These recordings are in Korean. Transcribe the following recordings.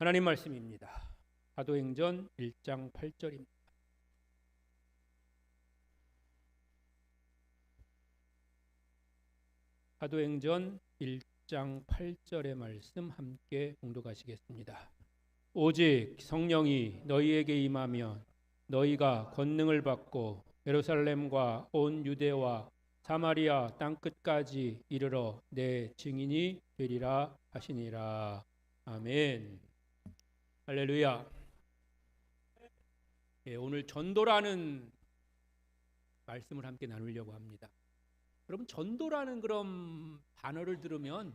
하나님 말씀입니다. 사도행전 1장 8절입니다. 사도행전 1장 8절의 말씀 함께 봉독하시겠습니다. 오직 성령이 너희에게 임하면 너희가 권능을 받고 예루살렘과 온 유대와 사마리아 땅끝까지 이르러 내 증인이 되리라 하시니라. 아멘. 할렐루야. 오늘 전도라는 말씀을 함께 나누려고 합니다. 여러분, 전도라는 그런 단어를 들으면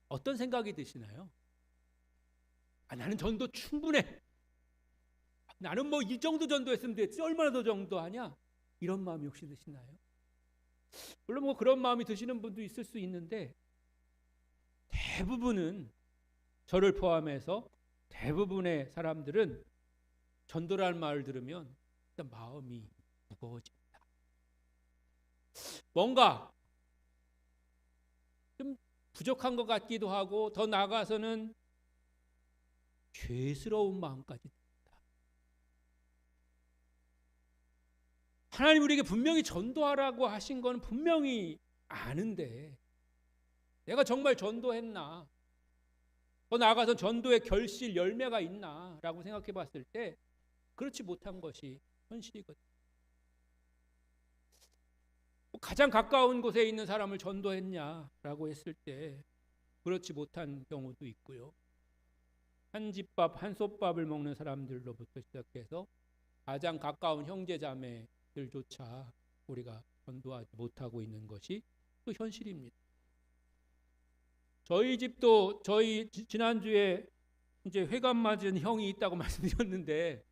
어떤 생각이 드시나요? 나는 전도 충분해. 나는 뭐 이 정도 전도했으면 됐지. 얼마나 더 전도하냐? 이런 마음이 혹시 드시나요? 물론 뭐 그런 마음이 드시는 분도 있을 수 있는데, 대부분은 저를 포함해서 대부분의 사람들은 전도라는 말을 들으면 일단 마음이 무거워집니다. 뭔가 좀 부족한 것 같기도 하고, 더 나아가서는 죄스러운 마음까지 듭니다. 하나님 우리에게 분명히 전도하라고 하신 건 분명히 아는데, 내가 정말 전도했나? 더 나아가서 전도의 결실 열매가 있나? 라고 생각해 봤을 때 그렇지 못한 것이 현실이거든요. 가장 가까운 곳에 있는 사람을 전도했냐라고 했을 때 그렇지 못한 경우도 있고요. 한 집밥 한솥밥을 먹는 사람들로부터 시작해서 가장 가까운 형제 자매들조차 우리가 전도하지 못하고 있는 것이 또 현실입니다. 저희 집도 저희 지난주에 이제 회감 맞은 형이 있다고 말씀드렸는데,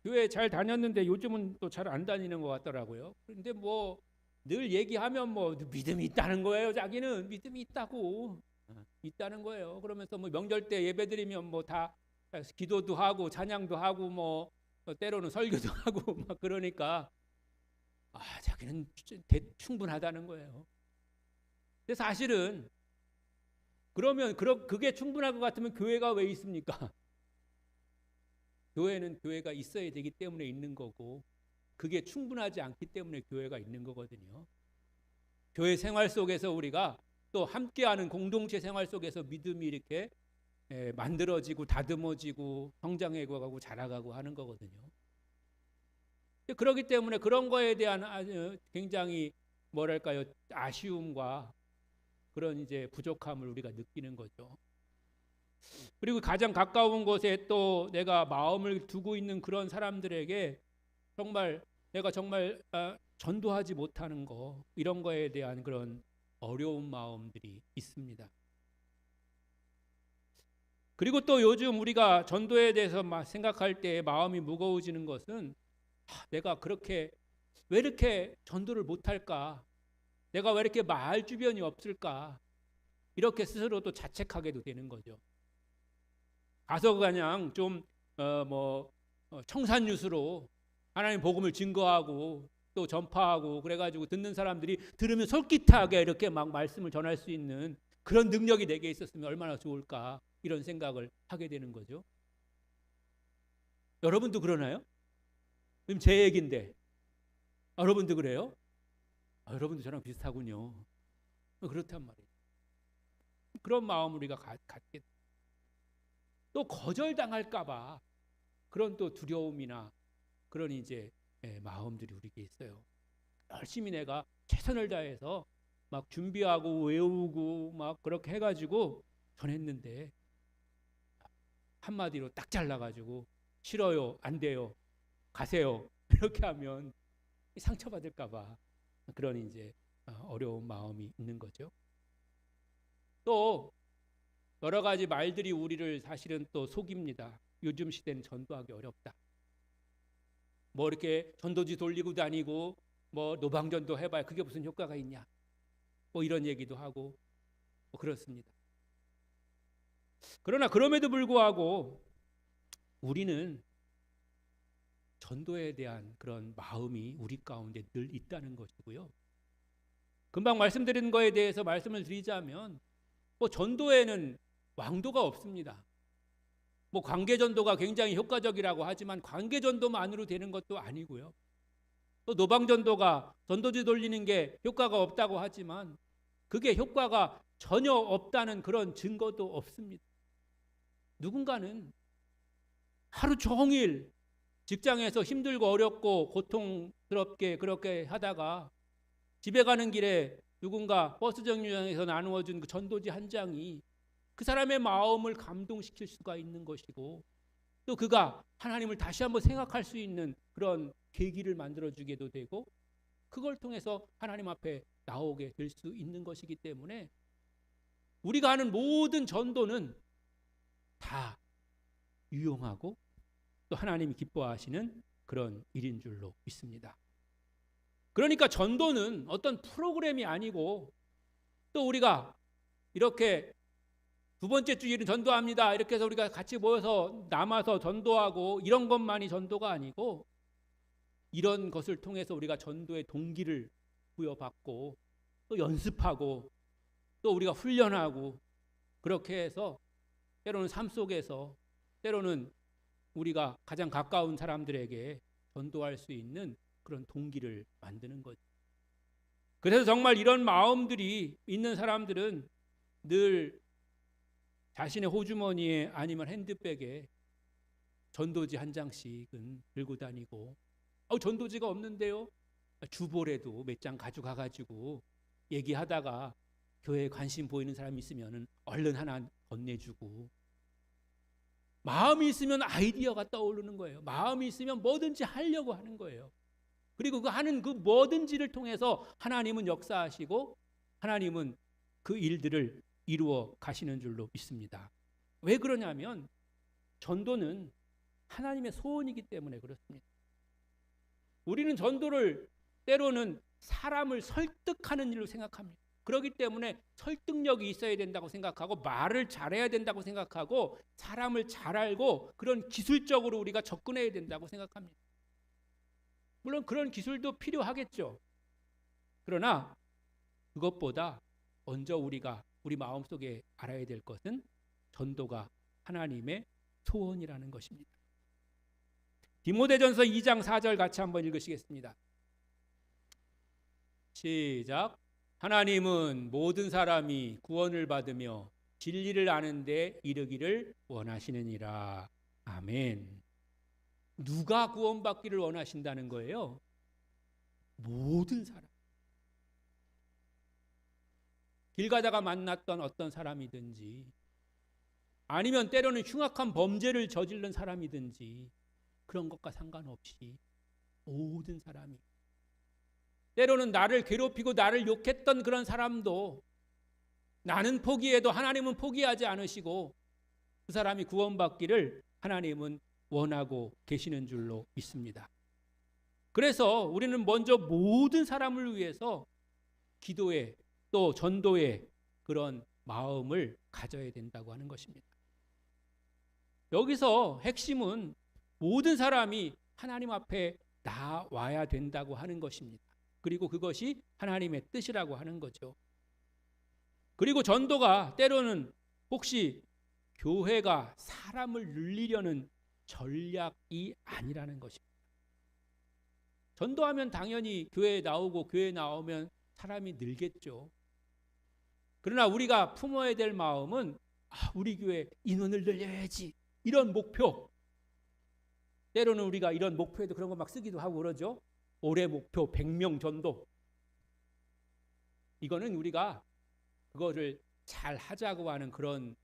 교회 잘 다녔는데 요즘은 또 잘 안 다니는 것 같더라고요. 그런데 뭐 늘 얘기하면 뭐 믿음이 있다는 거예요. 자기는 믿음이 있다고 있다는 거예요. 그러면서 뭐 명절 때 예배드리면 뭐 다 기도도 하고 찬양도 하고 뭐 때로는 설교도 하고 막 그러니까 자기는 충분하다는 거예요. 근데 사실은 그러면 그게 충분할 것 같으면 교회가 왜 있습니까? 교회는 교회가 있어야 되기 때문에 있는 거고, 그게 충분하지 않기 때문에 교회가 있는 거거든요. 교회 생활 속에서 우리가 또 함께하는 공동체 생활 속에서 믿음이 이렇게 만들어지고 다듬어지고 성장해가고 자라가고 하는 거거든요. 그렇기 때문에 그런 거에 대한 굉장히 뭐랄까요, 아쉬움과 그런 이제 부족함을 우리가 느끼는 거죠. 그리고 가장 가까운 곳에 또 내가 마음을 두고 있는 그런 사람들에게 내가 정말 전도하지 못하는 거, 이런 거에 대한 그런 어려운 마음들이 있습니다. 그리고 또 요즘 우리가 전도에 대해서 생각할 때 마음이 무거워지는 것은 내가 왜 이렇게 전도를 못할까? 내가 왜 이렇게 마을 주변이 없을까? 이렇게 스스로도 자책하게도 되는 거죠. 가서 그냥 좀 청산유수로 하나님 복음을 증거하고 또 전파하고 그래가지고 듣는 사람들이 들으면 솔깃하게 이렇게 막 말씀을 전할 수 있는 그런 능력이 내게 있었으면 얼마나 좋을까, 이런 생각을 하게 되는 거죠. 여러분도 그러나요? 지금 제 얘기인데 여러분도 그래요? 여러분도 저랑 비슷하군요. 그렇단 말이에요. 그런 마음 우리가 갖게, 또 거절당할까봐 그런 또 두려움이나 그런 이제 마음들이 우리에게 있어요. 열심히 내가 최선을 다해서 막 준비하고 외우고 막 그렇게 해가지고 전했는데 한마디로 딱 잘라가지고 싫어요, 안 돼요, 가세요, 이렇게 하면 상처받을까봐 그런 이제 어려운 마음이 있는 거죠. 또 여러 가지 말들이 우리를 사실은 또 속입니다. 요즘 시대는 전도하기 어렵다. 뭐 이렇게 전도지 돌리고 다니고 뭐 노방전도 해봐야 그게 무슨 효과가 있냐, 뭐 이런 얘기도 하고 뭐 그렇습니다. 그러나 그럼에도 불구하고 우리는 전도에 대한 그런 마음이 우리 가운데 늘 있다는 것이고요. 금방 말씀드린 거에 대해서 말씀을 드리자면, 뭐 전도에는 왕도가 없습니다. 뭐 관계전도가 굉장히 효과적이라고 하지만 관계전도만으로 되는 것도 아니고요. 또 노방전도가 전도지 돌리는 게 효과가 없다고 하지만 그게 효과가 전혀 없다는 그런 증거도 없습니다. 누군가는 하루 종일 직장에서 힘들고 어렵고 고통스럽게 그렇게 하다가 집에 가는 길에 누군가 버스 정류장에서 나누어준 그 전도지 한 장이 그 사람의 마음을 감동시킬 수가 있는 것이고, 또 그가 하나님을 다시 한번 생각할 수 있는 그런 계기를 만들어주게도 되고, 그걸 통해서 하나님 앞에 나오게 될 수 있는 것이기 때문에 우리가 하는 모든 전도는 다 유용하고 또 하나님이 기뻐하시는 그런 일인 줄로 믿습니다. 그러니까 전도는 어떤 프로그램이 아니고, 또 우리가 이렇게 두 번째 주일은 전도합니다 이렇게 해서 우리가 같이 모여서 남아서 전도하고 이런 것만이 전도가 아니고, 이런 것을 통해서 우리가 전도의 동기를 부여받고 또 연습하고 또 우리가 훈련하고, 그렇게 해서 때로는 삶 속에서, 때로는 우리가 가장 가까운 사람들에게 전도할 수 있는 그런 동기를 만드는 거죠. 그래서 정말 이런 마음들이 있는 사람들은 늘 자신의 호주머니에 아니면 핸드백에 전도지 한 장씩은 들고 다니고, 전도지가 없는데요? 주보라도 몇 장 가져가가지고 얘기하다가 교회에 관심 보이는 사람이 있으면 얼른 하나 건네주고, 마음이 있으면 아이디어가 떠오르는 거예요. 마음이 있으면 뭐든지 하려고 하는 거예요. 그리고 그 하는 그 뭐든지를 통해서 하나님은 역사하시고 하나님은 그 일들을 이루어 가시는 줄로 믿습니다. 왜 그러냐면 전도는 하나님의 소원이기 때문에 그렇습니다. 우리는 전도를 때로는 사람을 설득하는 일로 생각합니다. 그렇기 때문에 설득력이 있어야 된다고 생각하고 말을 잘해야 된다고 생각하고 사람을 잘 알고 그런 기술적으로 우리가 접근해야 된다고 생각합니다. 물론 그런 기술도 필요하겠죠. 그러나 그것보다 먼저 우리가 우리 마음속에 알아야 될 것은 전도가 하나님의 소원이라는 것입니다. 디모데전서 2장 4절 같이 한번 읽으시겠습니다. 시작. 하나님은 모든 사람이 구원을 받으며 진리를 아는 데 이르기를 원하시느니라. 아멘. 누가 구원받기를 원하신다는 거예요? 모든 사람. 길 가다가 만났던 어떤 사람이든지, 아니면 때로는 흉악한 범죄를 저지른 사람이든지, 그런 것과 상관없이 모든 사람이, 때로는 나를 괴롭히고 나를 욕했던 그런 사람도 나는 포기해도 하나님은 포기하지 않으시고 그 사람이 구원받기를 하나님은 원하고 계시는 줄로 믿습니다. 그래서 우리는 먼저 모든 사람을 위해서 기도에 또 전도의 그런 마음을 가져야 된다고 하는 것입니다. 여기서 핵심은 모든 사람이 하나님 앞에 나와야 된다고 하는 것입니다. 그리고 그것이 하나님의 뜻이라고 하는 거죠. 그리고 전도가 때로는 혹시 교회가 사람을 늘리려는 전략이 아니라는 것입니다. 전도하면 당연히 교회에 나오고 교회에 나오면 사람이 늘겠죠. 그러나 우리가 품어야 될 마음은 우리 교회 인원을 늘려야지, 이런 목표. 때로는 우리가 이런 목표에도 그런 거 막 쓰기도 하고 그러죠. 올해 목표 100명 전도. 이거는 우리가 그거를 잘 하자고 하는 그런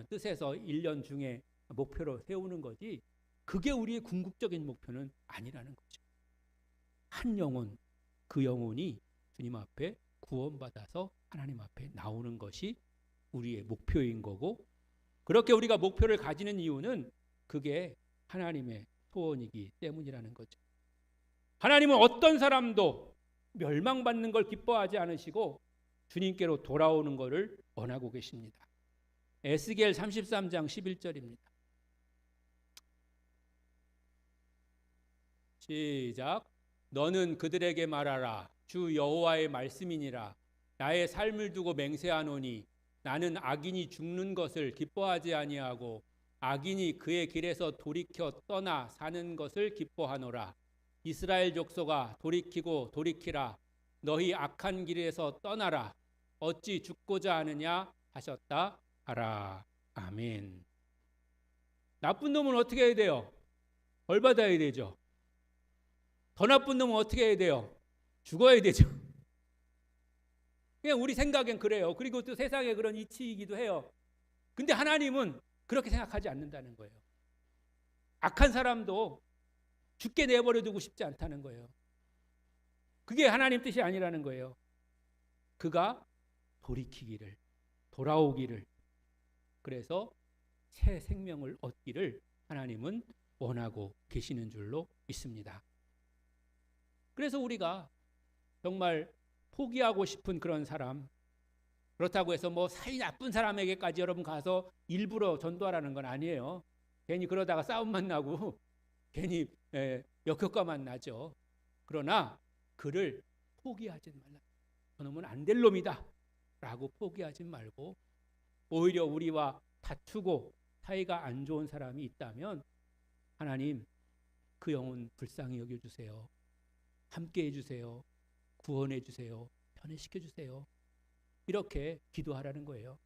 뜻에서 1년 중에 목표로 세우는 거지, 그게 우리의 궁극적인 목표는 아니라는 거죠. 한 영혼, 그 영혼이 주님 앞에 구원받아서 하나님 앞에 나오는 것이 우리의 목표인 거고, 그렇게 우리가 목표를 가지는 이유는 그게 하나님의 소원이기 때문이라는 거죠. 하나님은 어떤 사람도 멸망받는 걸 기뻐하지 않으시고 주님께로 돌아오는 것을 원하고 계십니다. 에스겔 33장 11절입니다. 시작. 너는 그들에게 말하라. 주 여호와의 말씀이니라. 나의 삶을 두고 맹세하노니 나는 악인이 죽는 것을 기뻐하지 아니하고 악인이 그의 길에서 돌이켜 떠나 사는 것을 기뻐하노라. 이스라엘 족속아 돌이키고 돌이키라. 너희 악한 길에서 떠나라. 어찌 죽고자 하느냐 하셨다 하라. 아멘. 나쁜 놈은 어떻게 해야 돼요? 벌 받아야 되죠. 더 나쁜 놈은 어떻게 해야 돼요? 죽어야 되죠. 그냥 우리 생각엔 그래요. 그리고 또 세상의 그런 이치이기도 해요. 근데 하나님은 그렇게 생각하지 않는다는 거예요. 악한 사람도 죽게 내버려 두고 싶지 않다는 거예요. 그게 하나님 뜻이 아니라는 거예요. 그가 돌이키기를, 돌아오기를, 그래서 새 생명을 얻기를 하나님은 원하고 계시는 줄로 믿습니다. 그래서 우리가 정말 포기하고 싶은 그런 사람, 그렇다고 해서 뭐 사이 나쁜 사람에게까지 여러분 가서 일부러 전도하라는 건 아니에요. 괜히 그러다가 싸움만 나고 괜히 역효과만 나죠. 그러나 그를 포기하지 말라. 저놈은 안 될 놈이다 라고 포기하지 말고, 오히려 우리와 다투고 사이가 안 좋은 사람이 있다면 하나님 그 영혼 불쌍히 여겨주세요. 함께 해주세요. 구원해 주세요. 편애시켜 주세요. 이렇게 기도하라는 거예요.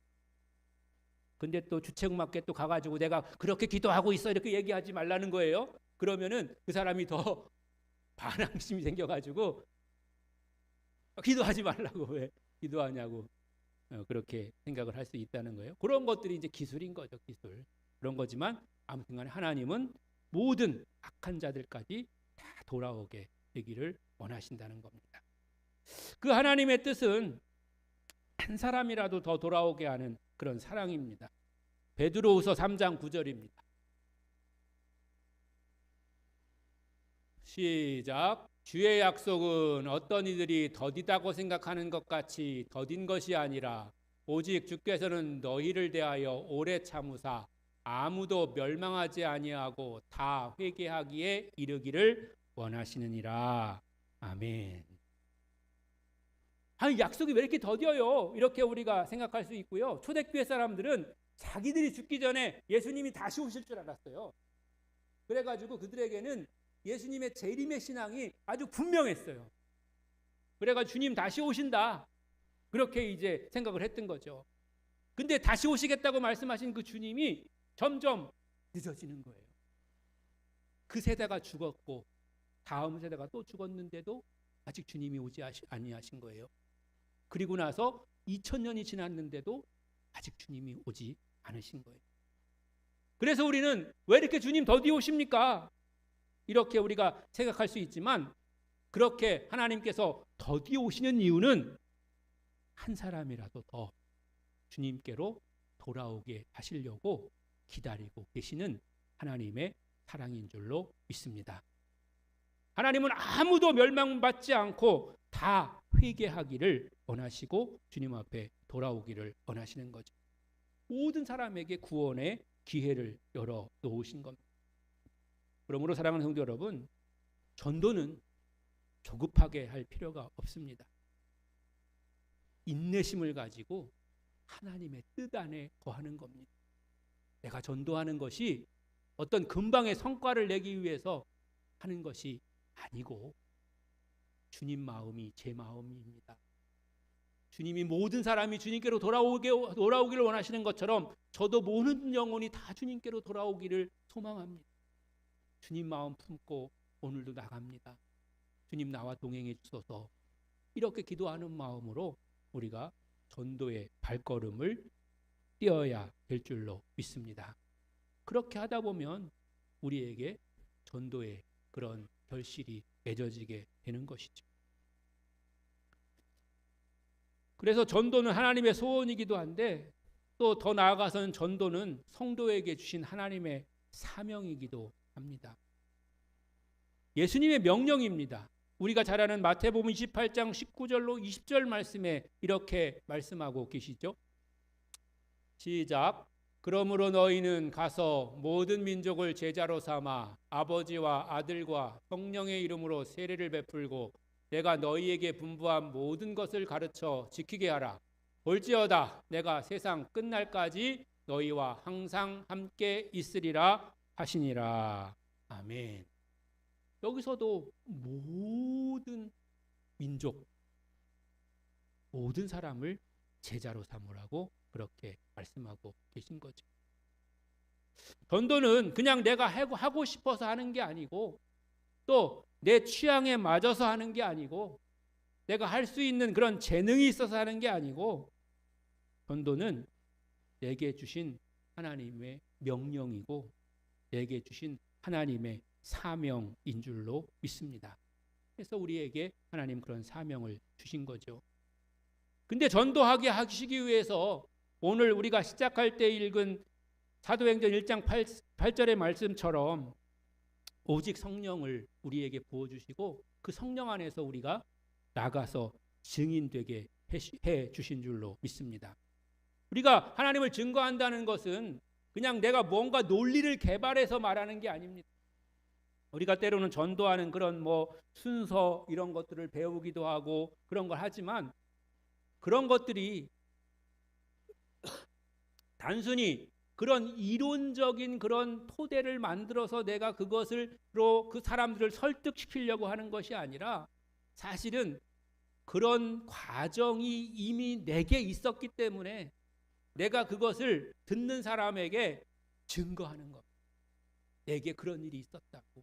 근데 또 주책맞게 또 가가지고 내가 그렇게 기도하고 있어 이렇게 얘기하지 말라는 거예요. 그러면은 그 사람이 더 반항심이 생겨가지고 기도하지 말라고 왜 기도하냐고 그렇게 생각을 할 수 있다는 거예요. 그런 것들이 이제 기술인 거죠. 기술. 그런 거지만 아무튼간에 하나님은 모든 악한 자들까지 다 돌아오게 되기를 원하신다는 겁니다. 그 하나님의 뜻은 한 사람이라도 더 돌아오게 하는 그런 사랑입니다. 베드로후서 3장 9절입니다. 시작. 주의 약속은 어떤 이들이 더디다고 생각하는 것 같이 더딘 것이 아니라 오직 주께서는 너희를 대하여 오래 참으사 아무도 멸망하지 아니하고 다 회개하기에 이르기를 원하시느니라. 아멘. 아니, 약속이 왜 이렇게 더뎌요? 이렇게 우리가 생각할 수 있고요. 초대교회 사람들은 자기들이 죽기 전에 예수님이 다시 오실 줄 알았어요. 그래가지고 그들에게는 예수님의 재림의 신앙이 아주 분명했어요. 그래가지고 주님 다시 오신다, 그렇게 이제 생각을 했던 거죠. 근데 다시 오시겠다고 말씀하신 그 주님이 점점 늦어지는 거예요. 그 세대가 죽었고 다음 세대가 또 죽었는데도 아직 주님이 오지 아니하신 거예요. 그리고 나서 2000년이 지났는데도 아직 주님이 오지 않으신 거예요. 그래서 우리는 왜 이렇게 주님 더디 오십니까? 이렇게 우리가 생각할 수 있지만, 그렇게 하나님께서 더디 오시는 이유는 한 사람이라도 더 주님께로 돌아오게 하시려고 기다리고 계시는 하나님의 사랑인 줄로 믿습니다. 하나님은 아무도 멸망받지 않고 다 회개하기를 원하시고 주님 앞에 돌아오기를 원하시는 거죠. 모든 사람에게 구원의 기회를 열어 놓으신 겁니다. 그러므로 사랑하는 성도 여러분, 전도는 조급하게 할 필요가 없습니다. 인내심을 가지고 하나님의 뜻 안에 거하는 겁니다. 내가 전도하는 것이 어떤 금방의 성과를 내기 위해서 하는 것이 아니고 주님 마음이 제 마음입니다. 주님이 모든 사람이 주님께로 돌아오기를 원하시는 것처럼 저도 모든 영혼이 다 주님께로 돌아오기를 소망합니다. 주님 마음 품고 오늘도 나갑니다. 주님 나와 동행해 주소서. 이렇게 기도하는 마음으로 우리가 전도의 발걸음을 띄어야 될 줄로 믿습니다. 그렇게 하다 보면 우리에게 전도의 그런 결실이 맺어지게 되는 것이죠. 그래서 전도는 하나님의 소원이기도 한데, 또 더 나아가서는 전도는 성도에게 주신 하나님의 사명이기도 합니다. 예수님의 명령입니다. 우리가 잘 아는 마태복음 28장 19절로 20절 말씀에 이렇게 말씀하고 계시죠. 시작. 그러므로 너희는 가서 모든 민족을 제자로 삼아 아버지와 아들과 성령의 이름으로 세례를 베풀고 내가 너희에게 분부한 모든 것을 가르쳐 지키게 하라. 볼지어다 내가 세상 끝날까지 너희와 항상 함께 있으리라 하시니라. 아멘. 여기서도 모든 민족, 모든 사람을 제자로 삼으라고 그렇게 말씀하고 계신 거죠. 전도는 그냥 내가 하고 싶어서 하는 게 아니고, 또 내 취향에 맞아서 하는 게 아니고, 내가 할 수 있는 그런 재능이 있어서 하는 게 아니고, 전도는 내게 주신 하나님의 명령이고 내게 주신 하나님의 사명인 줄로 믿습니다. 그래서 우리에게 하나님 그런 사명을 주신 거죠. 근데 전도하게 하시기 위해서 오늘 우리가 시작할 때 읽은 사도행전 1장 8절의 말씀처럼 오직 성령을 우리에게 부어주시고 그 성령 안에서 우리가 나가서 증인되게 해 주신 줄로 믿습니다. 우리가 하나님을 증거한다는 것은 그냥 내가 뭔가 논리를 개발해서 말하는 게 아닙니다. 우리가 때로는 전도하는 그런 순서 이런 것들을 배우기도 하고 그런 걸 하지만, 그런 것들이 단순히 그런 이론적인 그런 토대를 만들어서 내가 그것으로 그 사람들을 설득시키려고 하는 것이 아니라, 사실은 그런 과정이 이미 내게 있었기 때문에 내가 그것을 듣는 사람에게 증거하는 것. 내게 그런 일이 있었다고.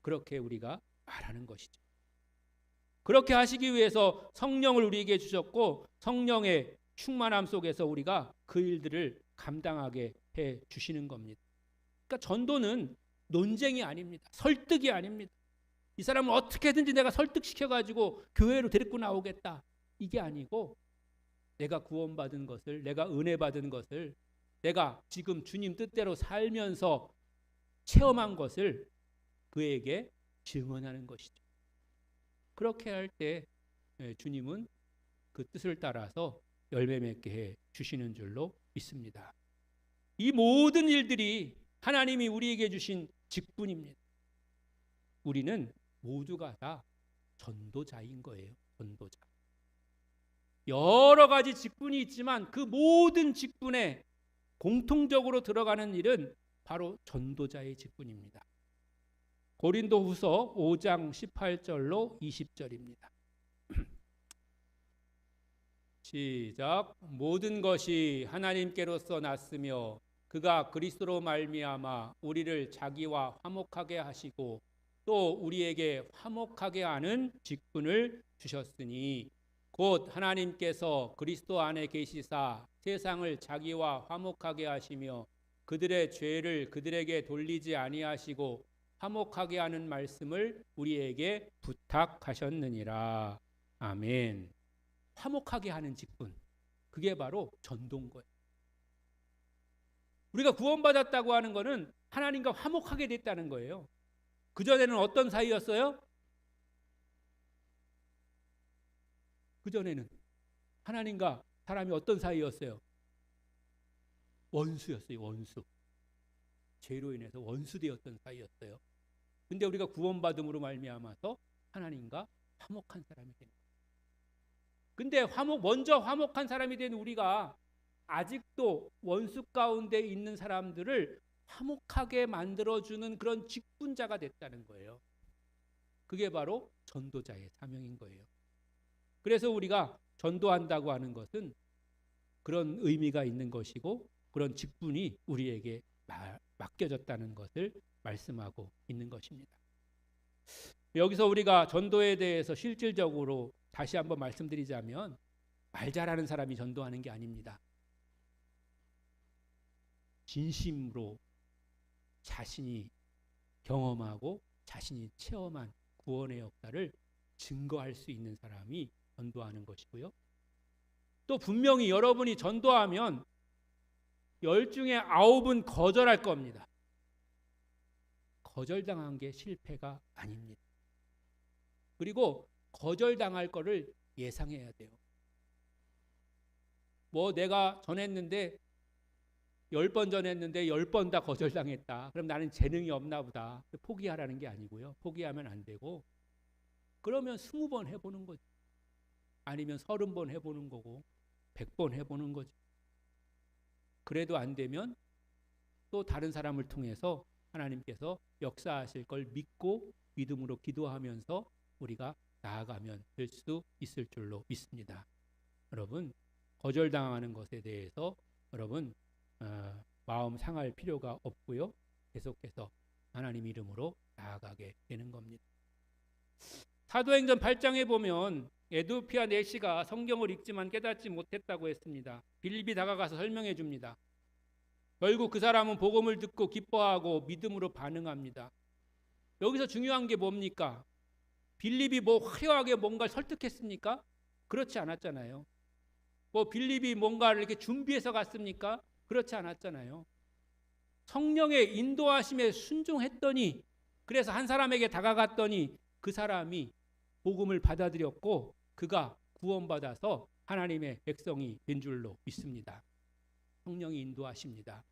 그렇게 우리가 말하는 것이죠. 그렇게 하시기 위해서 성령을 우리에게 주셨고, 성령의 충만함 속에서 우리가 그 일들을 감당하게 해 주시는 겁니다. 그러니까 전도는 논쟁이 아닙니다. 설득이 아닙니다. 이 사람을 어떻게든지 내가 설득시켜가지고 교회로 데리고 나오겠다. 이게 아니고, 내가 구원받은 것을, 내가 은혜 받은 것을, 내가 지금 주님 뜻대로 살면서 체험한 것을 그에게 증언하는 것이죠. 그렇게 할 때 주님은 그 뜻을 따라서 열매 맺게 해 주시는 줄로 믿습니다. 이 모든 일들이 하나님이 우리에게 주신 직분입니다. 우리는 모두가 다 전도자인 거예요. 전도자. 여러 가지 직분이 있지만 그 모든 직분에 공통적으로 들어가는 일은 바로 전도자의 직분입니다. 고린도후서 5장 18절로 20절입니다. 시작. 모든 것이 하나님께로서 났으며 그가 그리스도로 말미암아 우리를 자기와 화목하게 하시고 또 우리에게 화목하게 하는 직분을 주셨으니 곧 하나님께서 그리스도 안에 계시사 세상을 자기와 화목하게 하시며 그들의 죄를 그들에게 돌리지 아니하시고 화목하게 하는 말씀을 우리에게 부탁하셨느니라. 아멘. 화목하게 하는 직분, 그게 바로 전도인 거예요. 우리가 구원받았다고 하는 것은 하나님과 화목하게 됐다는 거예요. 그전에는 어떤 사이였어요? 그전에는 하나님과 사람이 어떤 사이였어요? 원수였어요. 원수. 죄로 인해서 원수되었던 사이였어요. 근데 우리가 구원받음으로 말미암아서 하나님과 화목한 사람이 된 거예요. 근데 먼저 화목한 사람이 된 우리가 아직도 원수 가운데 있는 사람들을 화목하게 만들어주는 그런 직분자가 됐다는 거예요. 그게 바로 전도자의 사명인 거예요. 그래서 우리가 전도한다고 하는 것은 그런 의미가 있는 것이고 그런 직분이 우리에게 맡겨졌다는 것을 말씀하고 있는 것입니다. 여기서 우리가 전도에 대해서 실질적으로 다시 한번 말씀드리자면, 말 잘하는 사람이 전도하는 게 아닙니다. 진심으로 자신이 경험하고 자신이 체험한 구원의 역사를 증거할 수 있는 사람이 전도하는 것이고요. 또 분명히 여러분이 전도하면 10 중에 9은 거절할 겁니다. 거절당한 게 실패가 아닙니다. 그리고 거절당할 거를 예상해야 돼요. 내가 전했는데 10번 전했는데 10번 다 거절당했다. 그럼 나는 재능이 없나 보다. 포기하라는 게 아니고요. 포기하면 안 되고, 그러면 20번 해보는 거죠. 아니면 30번 해보는 거고 100번 해보는 거죠. 그래도 안 되면 또 다른 사람을 통해서 하나님께서 역사하실 걸 믿고 믿음으로 기도하면서 우리가 나아가면 될 수 있을 줄로 믿습니다. 여러분, 거절당하는 것에 대해서 여러분 마음 상할 필요가 없고요. 계속해서 하나님 이름으로 나아가게 되는 겁니다. 사도행전 8장에 보면 에도피아 내시가 성경을 읽지만 깨닫지 못했다고 했습니다. 빌립이 다가가서 설명해 줍니다. 결국 그 사람은 복음을 듣고 기뻐하고 믿음으로 반응합니다. 여기서 중요한 게 뭡니까? 빌립이 뭐 화려하게 뭔가를 설득했습니까? 그렇지 않았잖아요. 뭐 빌립이 뭔가를 이렇게 준비해서 갔습니까? 그렇지 않았잖아요. 성령의 인도하심에 순종했더니, 그래서 한 사람에게 다가갔더니 그 사람이 복음을 받아들였고 그가 구원받아서 하나님의 백성이 된 줄로 믿습니다. 성령이 인도하십니다.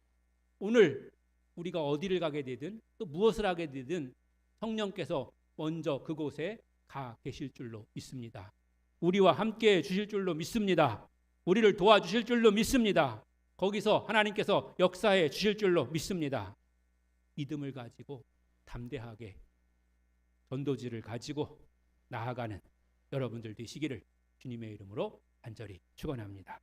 오늘 우리가 어디를 가게 되든 또 무엇을 하게 되든 성령께서 먼저 그곳에 가 계실 줄로 믿습니다. 우리와 함께 주실 줄로 믿습니다. 우리를 도와주실 줄로 믿습니다. 거기서 하나님께서 역사해 주실 줄로 믿습니다. 믿음을 가지고 담대하게 전도지를 가지고 나아가는 여러분들 되시기를 주님의 이름으로 간절히 축원합니다.